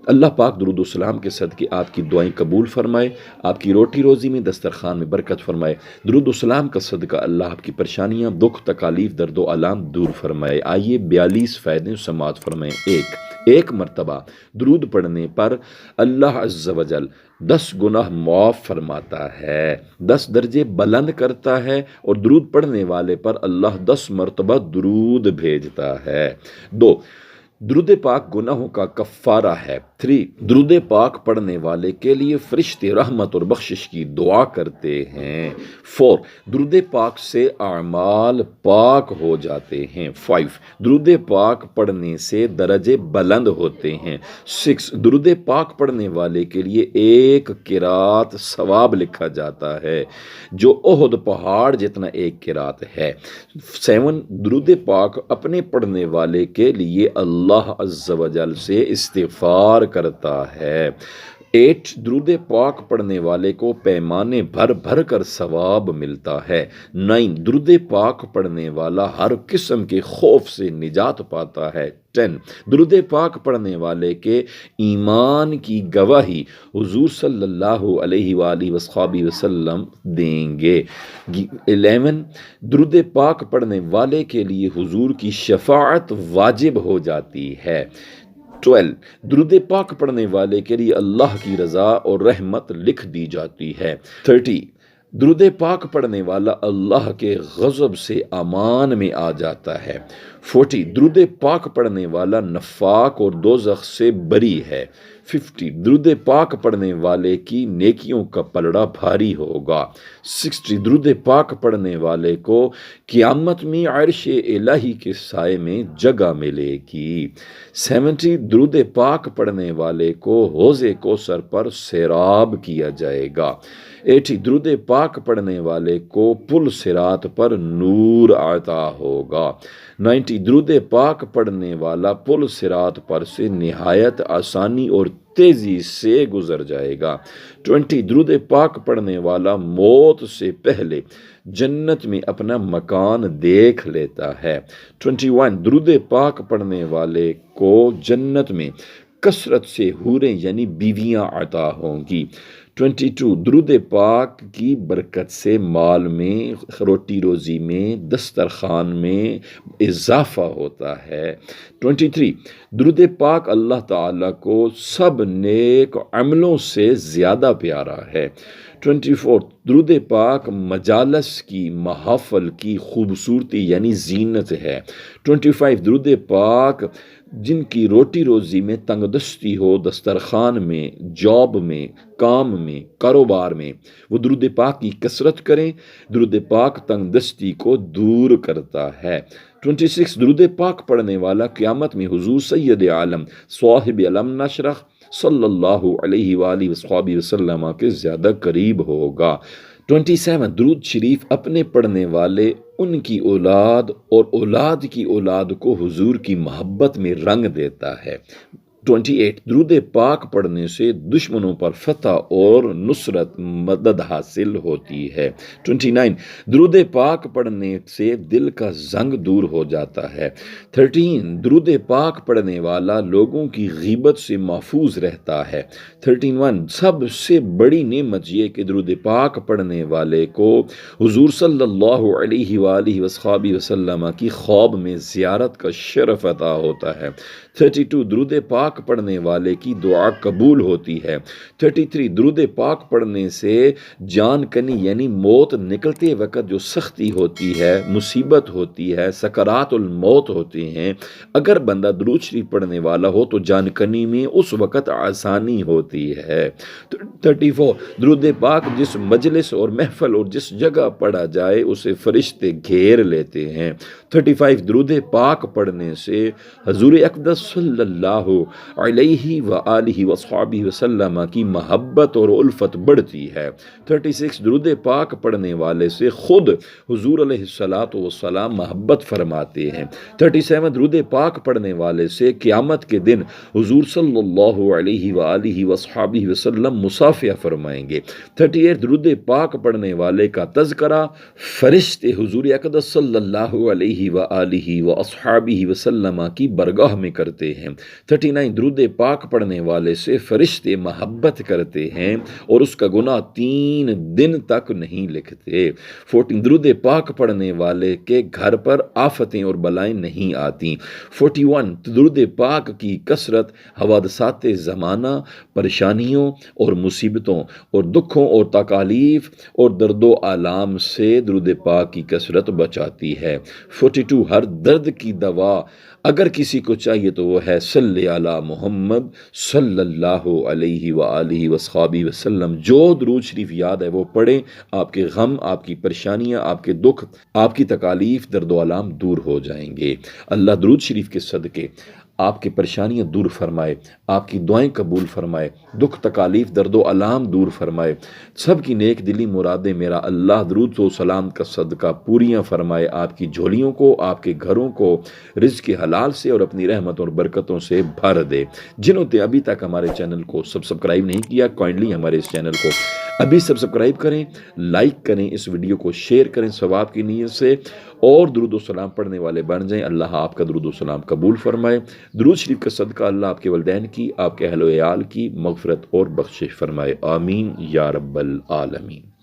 اللہ پاک درود و سلام کے صدقے آپ کی دعائیں قبول فرمائے، آپ کی روٹی روزی میں دسترخوان میں برکت فرمائے۔ درود و سلام کا صدقہ اللہ آپ کی پریشانیاں، دکھ، تکالیف، درد و آلام دور فرمائے۔ آئیے 42 فائدے سماعت فرمائیں۔ ایک مرتبہ درود پڑھنے پر اللہ عز و جل 10 گناہ معاف فرماتا ہے، 10 درجے بلند کرتا ہے، اور درود پڑھنے والے پر اللہ 10 مرتبہ درود بھیجتا ہے۔ 2، درود پاک گناہوں کا کفارہ ہے۔ 3، درود پاک پڑھنے والے کے لیے فرشتے رحمت اور بخشش کی دعا کرتے ہیں۔ 4، درود پاک سے اعمال پاک ہو جاتے ہیں۔ 5، درود پاک پڑھنے سے درجے بلند ہوتے ہیں۔ 6، درود پاک پڑھنے والے کے لیے 1 قرات ثواب لکھا جاتا ہے، جو احد پہاڑ جتنا 1 قرات ہے۔ 7، درود پاک اپنے پڑھنے والے کے لیے اللہ عز و جل سے استغفار کرتا ہے۔ 8، درود پاک پڑھنے والے کو پیمانے بھر بھر کر ثواب ملتا ہے۔ 9، درود پاک پڑھنے والا ہر قسم کے خوف سے نجات پاتا ہے۔ 10، درود پاک پڑھنے والے کے ایمان کی گواہی حضور صلی اللہ علیہ وآلہ وصحبہ وسلم دیں گے۔ 11، درود پاک پڑھنے والے کے لیے حضور کی شفاعت واجب ہو جاتی ہے۔ 12، درود پاک پڑھنے والے کے لیے اللہ کی رضا اور رحمت لکھ دی جاتی ہے۔ 13، درود پاک پڑھنے والا اللہ کے غضب سے امان میں آ جاتا ہے۔ 40، درود پاک پڑھنے والا نفاق اور دوزخ سے بری ہے۔ 50، درود پاک پڑھنے والے کی نیکیوں کا پلڑا بھاری ہوگا۔ 60، درود پاک پڑھنے والے کو قیامت میں عرش الہی کے سائے میں جگہ ملے گی۔ 70، درود پاک پڑھنے والے کو حوض کوثر پر سیراب کیا جائے گا۔ 80، درود پاک پڑھنے والے کو پل صراط پر نور عطا ہوگا۔ 90، درود پاک پڑھنے والا پل صراط پر سے نہایت آسانی اور تیزی سے گزر جائے گا۔ 20، درود پاک پڑھنے والا موت سے پہلے جنت میں اپنا مکان دیکھ لیتا ہے۔ 21، درود پاک پڑھنے والے کو جنت میں کثرت سے حوریں یعنی بیویاں عطا ہوں گی۔ 22، درود پاک کی برکت سے مال میں، روٹی روزی میں، دسترخوان میں اضافہ ہوتا ہے۔ 23، درود پاک اللہ تعالیٰ کو سب نیک عملوں سے زیادہ پیارا ہے۔ 24، درود پاک مجالس کی، محافل کی خوبصورتی یعنی زینت ہے۔ 25، درود پاک جن کی روٹی روزی میں تنگ دستی ہو، دسترخوان میں، جاب میں، کام میں، کاروبار میں، وہ درود پاک کی کثرت کریں۔ درود پاک تنگ دستی کو دور کرتا ہے۔ 26، درود پاک پڑھنے والا قیامت میں حضور سید عالم صاحب علم نشرح صلی اللہ علیہ وآلہ وصحبہ وسلم کے زیادہ قریب ہوگا۔ 27، درود شریف اپنے پڑھنے والے، ان کی اولاد اور اولاد کی اولاد کو حضور کی محبت میں رنگ دیتا ہے۔ 28، درود پاک پڑھنے سے دشمنوں پر فتح اور نصرت مدد حاصل ہوتی ہے۔ 29، درود پاک پڑھنے سے دل کا زنگ دور ہو جاتا ہے۔ 13، درود پاک پڑھنے والا لوگوں کی غیبت سے محفوظ رہتا ہے۔ 13، سب سے بڑی نعمت یہ کہ درود پاک پڑھنے والے کو حضور صلی اللہ علیہ وآلہ وصحبہ وسلم کی خواب میں زیارت کا شرف عطا ہوتا ہے۔ 32، درود پاک پڑھنے والے کی دعا قبول ہوتی ہے۔ 33، درود پاک پڑھنے سے جان کنی یعنی موت نکلتے وقت جو سختی ہوتی ہے، مصیبت ہوتی ہے، سکرات الموت ہوتے ہیں، اگر بندہ درود شریف پڑھنے والا ہو تو جان کنی میں اس وقت آسانی ہوتی ہے۔ 34، درود پاک جس مجلس اور محفل اور جس جگہ پڑھا جائے اسے فرشتے گھیر لیتے ہیں۔ 35، درود پاک پڑھنے سے حضور اقدس صلی اللہ علیہ وآلہ وصحبہ وسلم کی محبت اور الفت بڑھتی ہے۔ 36، درود پاک پڑھنے والے سے خود حضور علیہ الصلاۃ والسلام محبت فرماتے ہیں۔ 37، درود پاک پڑھنے والے سے قیامت کے دن حضور صلی اللہ علیہ وآلہ وصحبہ وسلم مصافحہ فرمائیں گے۔ 38، درود پاک پڑھنے والے کا تذکرہ فرشتے حضور اقدس صلی اللہ علیہ وآلہ وصحبہ وسلم کی برگاہ میں کرتے ہیں۔ 39، فرمائیں درود پاک پڑھنے والے سے فرشتے محبت کرتے ہیں اور اس کا گناہ 3 دن تک نہیں لکھتے۔ 14 درود پاک پڑھنے والے کے گھر پر آفتیں اور بلائیں نہیں آتی۔ 41 درود پاک کی کثرت حوادثات زمانہ، پریشانیوں اور مصیبتوں اور دکھوں اور تکالیف اور درد و آلام سے درود پاک کی کثرت بچاتی ہے۔ 42 ہر درد کی دوا اگر کسی کو چاہیے تو وہ ہے صلی علی محمد صلی اللہ علیہ وآلہ وصحبہ وسلم۔ جو درود شریف یاد ہے وہ پڑھیں، آپ کے غم، آپ کی پریشانیاں، آپ کے دکھ، آپ کی تکالیف، درد و آلام دور ہو جائیں گے۔ اللہ درود شریف کے صدقے آپ کی پریشانیاں دور فرمائے، آپ کی دعائیں قبول فرمائے، دکھ تکالیف درد و آلام دور فرمائے، سب کی نیک دلی مرادیں میرا اللہ درود و سلام کا صدقہ پوریاں فرمائے، آپ کی جھولیوں کو، آپ کے گھروں کو رزق حلال سے اور اپنی رحمت اور برکتوں سے بھر دے۔ جنہوں نے ابھی تک ہمارے چینل کو سبسکرائب نہیں کیا، کائنڈلی ہمارے اس چینل کو ابھی سبسکرائب کریں، لائک کریں، اس ویڈیو کو شیئر کریں ثواب کی نیت سے، اور درود و سلام پڑھنے والے بن جائیں۔ اللہ آپ کا درود و سلام قبول فرمائے۔ درود شریف کا صدقہ اللہ آپ کے والدین کی، آپ کے اہل و عیال کی مغفرت اور بخشش فرمائے، آمین یا رب العالمین۔